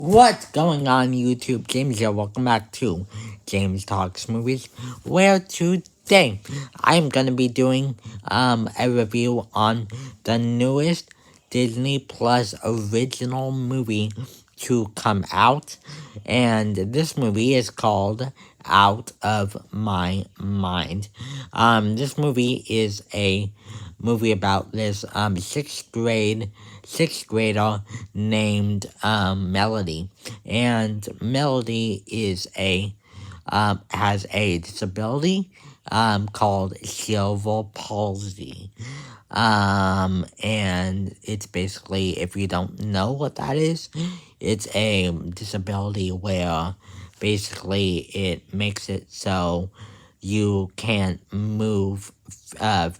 What's going on YouTube? James here. Welcome back to James Talks Movies, where today I'm gonna be doing a review on the newest Disney Plus original movie to come out, and this movie is called Out of My Mind. This movie is a movie about this sixth grader named Melody, and Melody is a has a disability called cerebral palsy. And it's basically, if you don't know what that is, it's a disability where basically it makes it so you can't move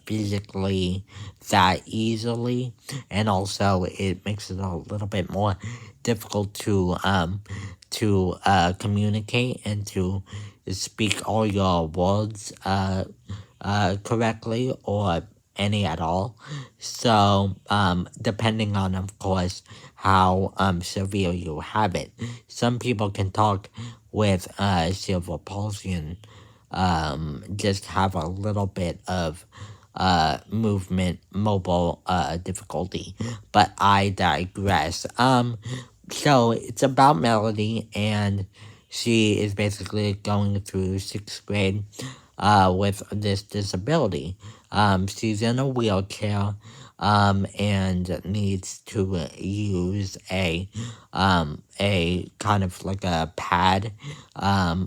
physically that easily, and also it makes it a little bit more difficult to communicate and to speak all your words correctly or any at all. So depending on, of course, how severe you have it, some people can talk with cerebral palsy and just have a little bit of mobile difficulty, but I digress. So it's about Melody, and she is basically going through sixth grade with this disability. She's in a wheelchair and needs to use a kind of like a pad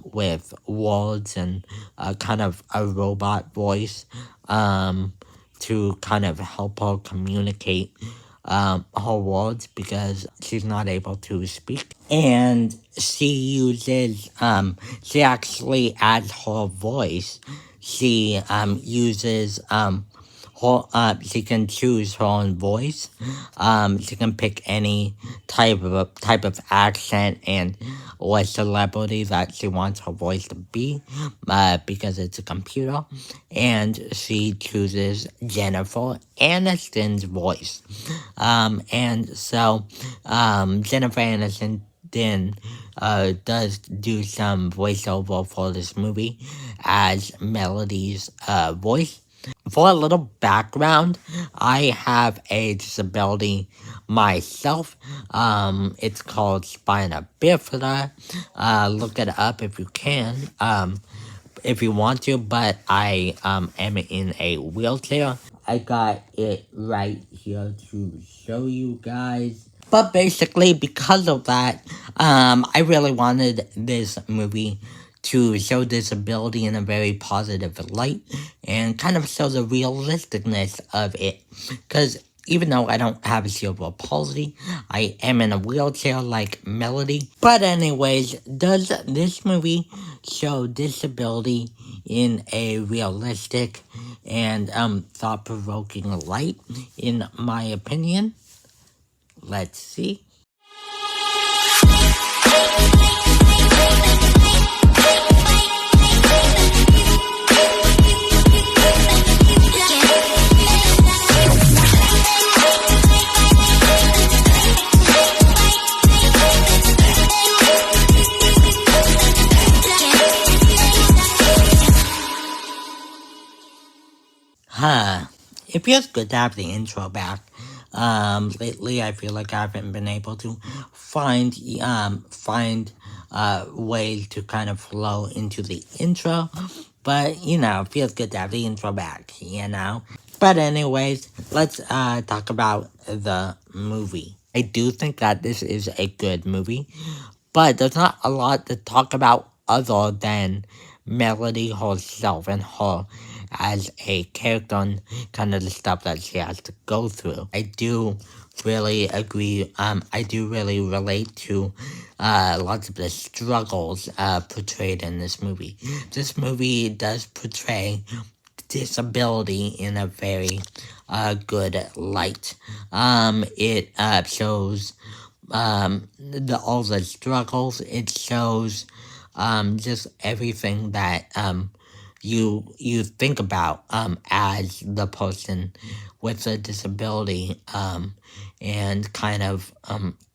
with words and kind of a robot voice to kind of help her communicate her words because she's not able to speak. And she actually adds her voice. She uses she can choose her own voice. She can pick any type of accent and or celebrity that she wants her voice to be, because it's a computer. And she chooses Jennifer Aniston's voice. And so Jennifer Aniston then does do some voiceover for this movie as Melody's voice. For a little background, I have a disability myself. It's called spina bifida. Look it up if you can. If you want to, but I am in a wheelchair. I got it right here to show you guys. But basically, because of that, I really wanted this movie to show disability in a very positive light and kind of show the realisticness of it. Because even though I don't have a cerebral palsy, I am in a wheelchair like Melody. But anyways, does this movie show disability in a realistic and thought-provoking light, in my opinion? Let's see. It feels good to have the intro back. Lately I feel like I haven't been able to find ways to kind of flow into the intro, but it feels good to have the intro back. But anyways, let's talk about the movie. I do think that this is a good movie, but there's not a lot to talk about other than Melody herself and her as a character and kind of the stuff that she has to go through. I do really agree. I do really relate to lots of the struggles portrayed in this movie. This movie does portray disability in a very good light. It shows all the struggles. It shows just everything that you think about as the person with a disability, and kind of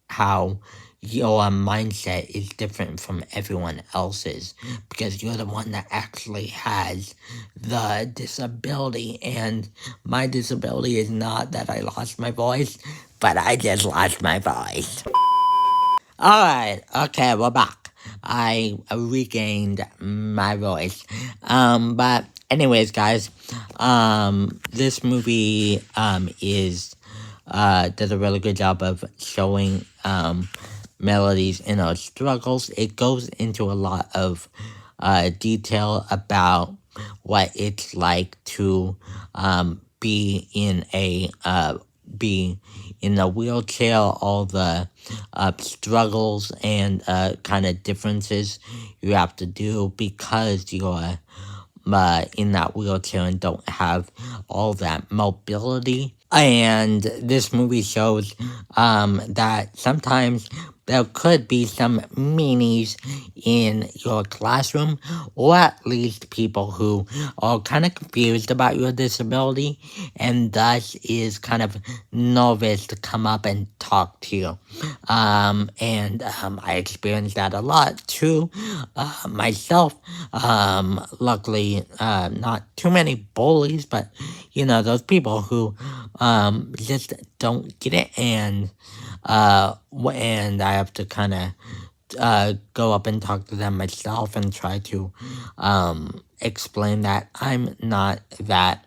how your mindset is different from everyone else's because you're the one that actually has the disability. And my disability is not that I lost my voice, but I just lost my voice. Alright, okay, we're back. I regained my voice. But anyways, guys, this movie, does a really good job of showing, Melody's inner struggles. It goes into a lot of, detail about what it's like to, be in a wheelchair, all the struggles and kind of differences you have to do because you're in that wheelchair and don't have all that mobility. And this movie shows that sometimes there could be some meanies in your classroom, or at least people who are kind of confused about your disability and thus is kind of nervous to come up and talk to you. I experienced that a lot too, myself. Luckily, not too many bullies, but those people who just don't get it, and I have to kind of go up and talk to them myself and try to explain that I'm not that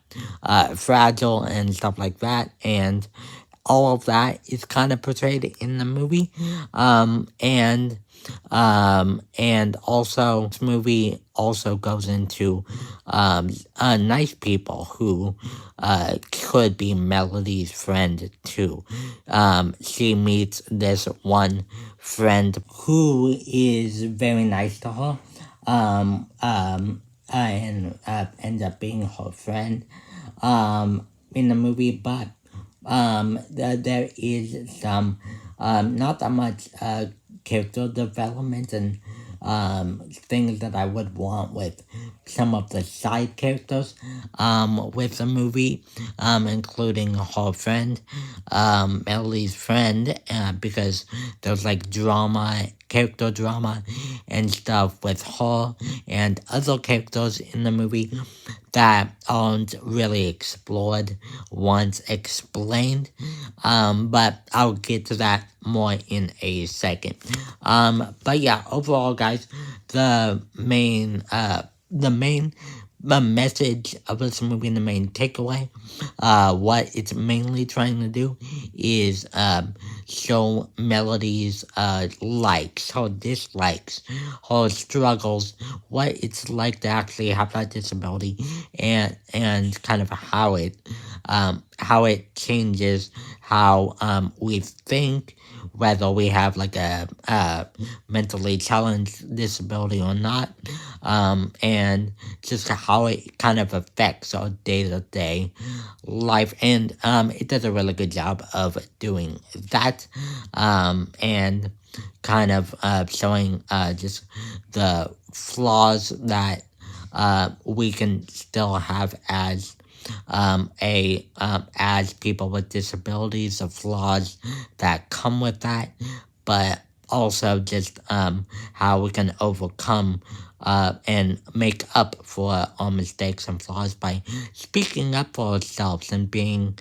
fragile and stuff like that, and all of that is kind of portrayed in the movie. And also this movie also goes into nice people who could be Melody's friend too. She meets this one friend who is very nice to her, and ends up being her friend in the movie. But there is some not that much character development and things that I would want with some of the side characters with the movie, including her friend, Ellie's friend, because there's like character drama and stuff with her and other characters in the movie that aren't really explored once explained. But I'll get to that more in a second. But yeah, overall, guys, the message of this movie and the main takeaway, what it's mainly trying to do is show Melody's likes, her dislikes, her struggles, what it's like to actually have that disability, and kind of how it changes how we think, whether we have like a mentally challenged disability or not, and just how it kind of affects our day-to-day life. And it does a really good job of doing that, and kind of showing just the flaws that we can still have as as people with disabilities, the flaws that come with that, but also just how we can overcome and make up for our mistakes and flaws by speaking up for ourselves and being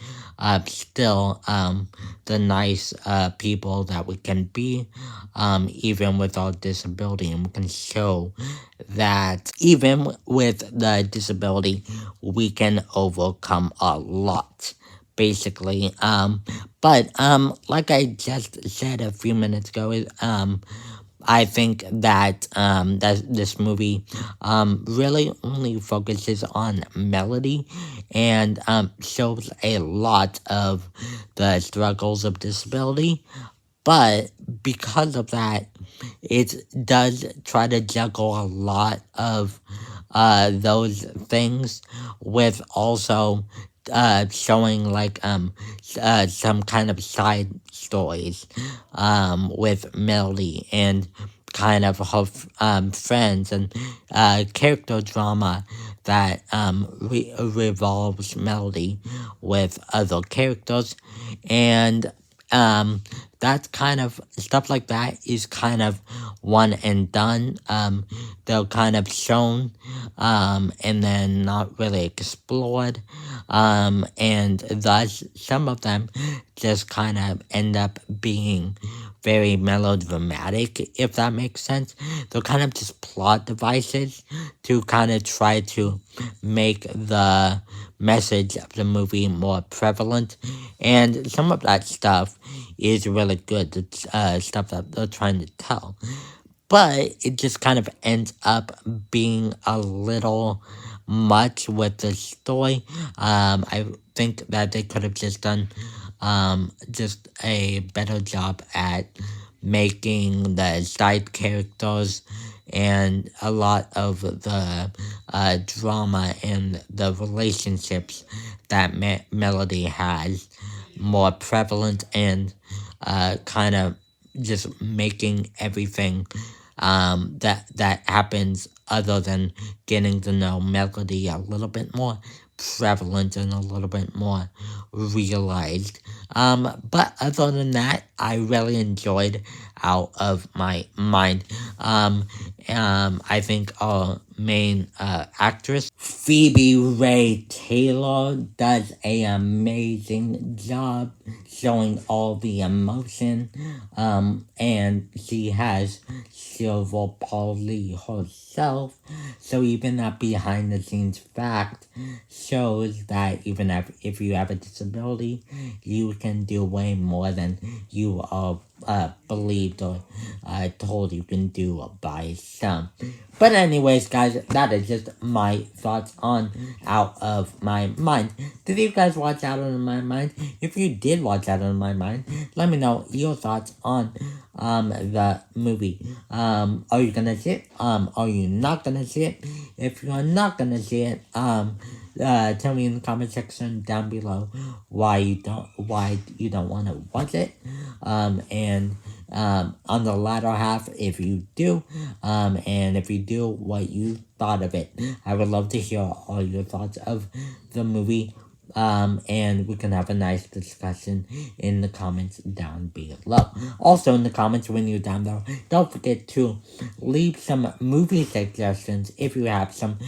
still the nice people that we can be, even with our disability. And we can show that even with the disability, we can overcome a lot, basically. But like I just said a few minutes ago, I think that that this movie really only focuses on Melody and shows a lot of the struggles of disability. But because of that, it does try to juggle a lot of those things with also showing like some kind of side stories with Melody and kind of her friends and character drama that revolves Melody with other characters. And um that's kind of stuff like that is kind of one and done. They're kind of shown and then not really explored, and thus some of them just kind of end up being very melodramatic, if that makes sense. They're kind of just plot devices to kind of try to make the message of the movie more prevalent, and some of that stuff is really good. It's stuff that they're trying to tell, but it just kind of ends up being a little much with the story. I think that they could have just done just a better job at making the side characters and a lot of the drama and the relationships that Melody has more prevalent, and kind of just making everything that happens other than getting to know Melody a little bit more prevalent and a little bit more realized. But other than that, I really enjoyed Out of My Mind. I think our main actress, Phoebe Ray Taylor, does an amazing job showing all the emotion. And she has Silver Polly herself, so even that behind the scenes fact shows that even if you have a disability, you can do way more than you are believed or told you can do by some. But anyways, guys, that is just my thoughts on Out of My Mind. Did you guys watch Out of My Mind? If you did watch Out of My Mind, let me know your thoughts on the movie. Are you gonna see it? Are you not gonna see it? If you're not gonna see it, tell me in the comment section down below why you don't want to watch it. And on the latter half, if you do, and if you do, what you thought of it. I would love to hear all your thoughts of the movie. And we can have a nice discussion in the comments down below. Also, in the comments when you're down there, don't forget to leave some movie suggestions if you have some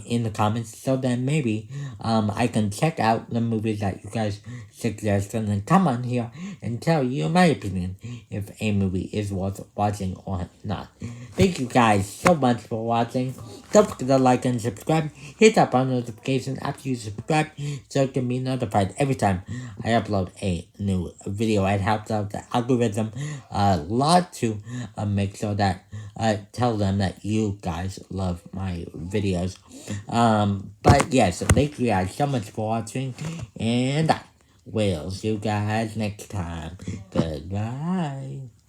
in the comments, so that maybe I can check out the movies that you guys suggest and then come on here and tell you my opinion if a movie is worth watching or not. Thank you guys so much for watching. Don't forget to like and subscribe. Hit that bell notification after you subscribe so you can be notified every time I upload a new video. It helps out the algorithm a lot to make sure that tell them that you guys love my videos. But yes, thank you guys so much for watching, and I will see you guys next time. Goodbye.